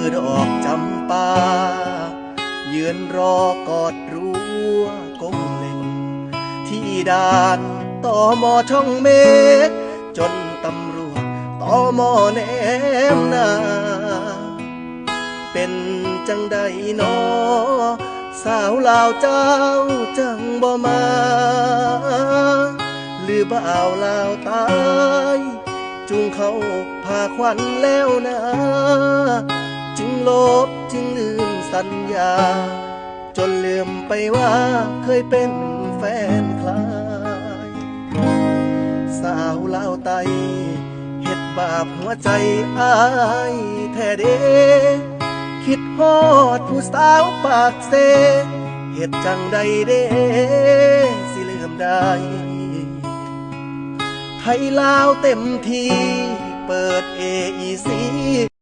คือดอกจำปายืนรอกอดรั้วก้มเล็งที่ด่านต่อมอช่องเมฆจนตำรวจต่อมอแนมนาเป็นจังใดนอสาวลาวเจ้าจังบ่มาหรือบ่าวลาวตายจุงเขาพาควันแล้วนะจึงลบจึงลืมสัญญาจนลืมไปว่าเคยเป็นแฟนคลายสาวลาวไตเฮ็ดบาปหัวใจอ้ายแท้เด้คิดฮอดผู้สาวปากเซเฮ็ดจังใดเด้สิลืมได้ให้ลาวเต็มที่เปิด AEC